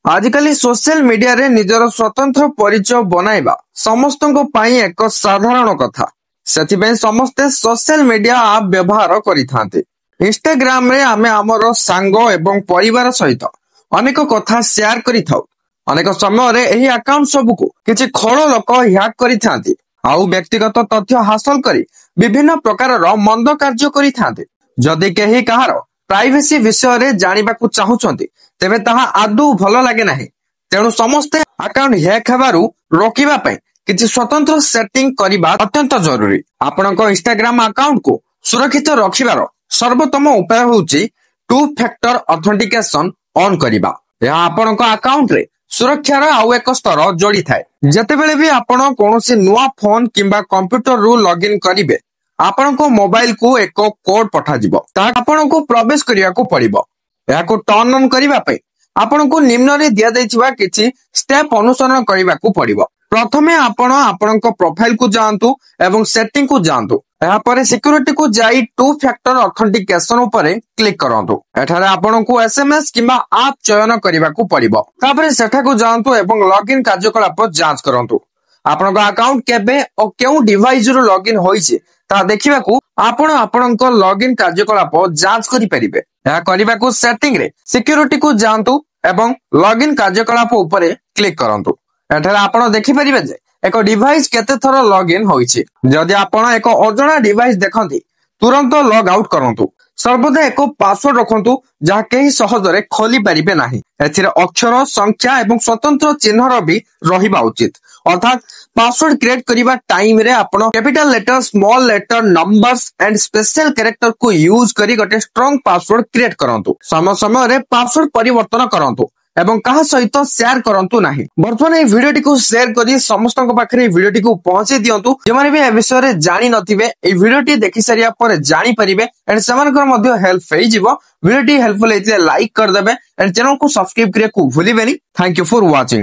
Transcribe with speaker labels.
Speaker 1: आजिकली social media रे निजर स्वतंत्र परिचय बनाइबा समस्तଙ୍କ ପାଇଁ ଏକ ସାଧାରଣ କଥା। ସେଥିପାଇଁ ସମସ୍ତେ सोशल मीडिया आप ବ୍ୟବହାର କରିଥାନ୍ତି। इंस्टाग्राम रे ଆମେ ଆମର ସାଙ୍ଗ ଏବଂ ପରିବାର ସହିତ ଅନେକ କଥା ସେୟାର କରିଥାଉ। ଅନେକ ସମୟରେ ଏହି ଆକାଉଣ୍ଟ ସବୁକୁ କିଛି ଖଳ ଲୋକ ହ୍ୟାକ୍ କରିଥାନ୍ତି ଆଉ ବ୍ୟକ୍ତିଗତ ତଥ୍ୟ ହାସଲ କରି ବିଭିନ୍ନ ପ୍ରକାରର ମନ୍ଦ କାର୍ଯ୍ୟ କରିଥାନ୍ତି। ଯଦି କେହି କାହାର ପ୍ରାଇଭେସି ବିଷୟରେ ଜାଣିବାକୁ ଚାହୁଁଛନ୍ତି ତେବେ ତାହା ଆଦୌ ଭଲ ଲାଗେ ନାହିଁ। ତେଣୁ ସମସ୍ତେ ଆକାଉଣ୍ଟ ହ୍ୟାକ୍ ହେବାରୁ ରୋକିବା ପାଇଁ କିଛି ସ୍ୱତନ୍ତ୍ର ସେଟିଂ କରିବା ଅତ୍ୟନ୍ତ ଜରୁରୀ। ଆପଣଙ୍କ ଇନଷ୍ଟାଗ୍ରାମ ଆକାଉଣ୍ଟକୁ ସୁରକ୍ଷିତ ରଖିବାର ସର୍ବୋତ୍ତମ ଉପାୟ ହେଉଛି ଟୁ ଫ୍ୟାକ୍ଟର ଅଥେଣ୍ଟିକେସନ ଅନ୍ କରିବା। ଏହା ଆପଣଙ୍କ ଆକାଉଣ୍ଟରେ ସୁରକ୍ଷାର ଆଉ ଏକ ସ୍ତର ଯୋଡ଼ିଥାଏ। ଯେତେବେଳେ ବି ଆପଣ କୌଣସି ନୂଆ ଫୋନ କିମ୍ବା କମ୍ପ୍ୟୁଟରରୁ ଲଗ୍ଇନ୍ କରିବେ ଆପଣଙ୍କ ମୋବାଇଲକୁ ଏକ କୋଡ ପଠାଯିବ। ତାହା ଆପଣଙ୍କୁ ପ୍ରବେଶ କରିବାକୁ ପଡ଼ିବ। ଏହାକୁ ଟର୍ନ ଅନ୍ କରିବା ପାଇଁ ଆପଣଙ୍କୁ ନିମ୍ନରେ ଦିଆଯାଇଥିବା କିଛି ଷ୍ଟେପ ଅନୁସରଣ କରିବାକୁ ପଡ଼ିବ। ପ୍ରଥମେ ଆପଣ ଆପଣଙ୍କ ପ୍ରୋଫାଇଲକୁ ଯାଆନ୍ତୁ ଏବଂ ସେଟିଂକୁ ଯାଆନ୍ତୁ। ଏହାପରେ ସିକ୍ୟୁରିଟିକୁ ଯାଇ ଟୁ ଫ୍ୟାକ୍ଟର ଅଥେଣ୍ଟିକେସନ ଉପରେ କ୍ଲିକ୍ କରନ୍ତୁ। ଏଠାରେ ଆପଣଙ୍କୁ ଏସଏମଏସ୍ କିମ୍ବା ଆପ୍ ଚୟନ କରିବାକୁ ପଡ଼ିବ। ତାପରେ ସେଠାକୁ ଯାଆନ୍ତୁ ଏବଂ ଲଗ୍ଇନ୍ କାର୍ଯ୍ୟକଳାପ ଯାଞ୍ଚ କରନ୍ତୁ। ଆପଣଙ୍କ ଆକାଉଣ୍ଟ କେବେ ଓ କେଉଁ ଡିଭାଇସରୁ ଲଗ୍ଇନ୍ ହୋଇଛି ତାହା ଦେଖିବାକୁ ଆପଣ ଆପଣଙ୍କ ଲଗ୍ଇନ୍ କାର୍ଯ୍ୟକଳାପ ଯାଞ୍ଚ କରିପାରିବେ। ଏହା କରିବାକୁ ସେଟିଂରେ ସିକ୍ୟୁରିଟିକୁ ଯାଆନ୍ତୁ ଏବଂ ଲଗ୍ଇନ୍ କାର୍ଯ୍ୟକଳାପ ଉପରେ କ୍ଲିକ୍ କରନ୍ତୁ। ଏଠାରେ ଆପଣ ଦେଖିପାରିବେ ଯେ ଏକ ଡିଭାଇସ କେତେ ଥର ଲଗ୍ଇନ୍ ହୋଇଛି। ଯଦି ଆପଣ ଏକ ଅଜଣା ଡିଭାଇସ ଦେଖନ୍ତି ତୁରନ୍ତ ଲଗ୍ ଆଉଟ୍ କରନ୍ତୁ। ସର୍ବଦା ଏକ ପାସୱାର୍ଡ ରଖନ୍ତୁ ଯାହା କେହି ସହଜରେ ଖୋଲି ପାରିବେ ନାହିଁ। ଏଥିରେ ଅକ୍ଷର, ସଂଖ୍ୟା ଏବଂ ସ୍ୱତନ୍ତ୍ର ଚିହ୍ନର ବି ରହିବା ଉଚିତ। ଅର୍ଥାତ୍ ପାସୱାର୍ଡ କ୍ରିଏଟ୍ କରିବା ଟାଇମରେ ଆପଣ capital letter, small letter, numbers and special କ୍ୟାରେକ୍ଟରକୁ ୟୁଜ କରି ଗୋଟେ ଷ୍ଟ୍ରଙ୍ଗ ପାସୱାର୍ଡ କ୍ରିଏଟ୍ କରନ୍ତୁ। ସମୟ ସମୟରେ ପାସୱାର୍ଡ ପରିବର୍ତ୍ତନ କରନ୍ତୁ ଏବଂ କାହା ସହିତ ସେୟାର କରନ୍ତୁ ନାହିଁ। ବର୍ତ୍ତମାନ ଏହି ଭିଡିଓଟିକୁ ସେୟାର କରି ସମସ୍ତଙ୍କ ପାଖରେ ଏହି ଭିଡିଓଟିକୁ ପହଞ୍ଚେଇ ଦିଅନ୍ତୁ। ଯେଉଁମାନେ ବି ଏ ବିଷୟରେ ଜାଣି ନଥିବେ ଏହି ଭିଡିଓଟି ଦେଖି ସାରିବା ପରେ ଜାଣିପାରିବେ ଏଣ୍ଡ ସେମାନଙ୍କର ମଧ୍ୟ ହେଲ୍ପ ହେଇଯିବ। ଭିଡିଓଟି ହେଲ୍ପଫୁଲ ହେଇଥିଲେ ଲାଇକ୍ କରିଦେବେ ଏଣ୍ଡ ଚ୍ୟାନେଲକୁ ସବସ୍କ୍ରାଇବ କରିବାକୁ ଭୁଲିବେନି। Thank you for watching.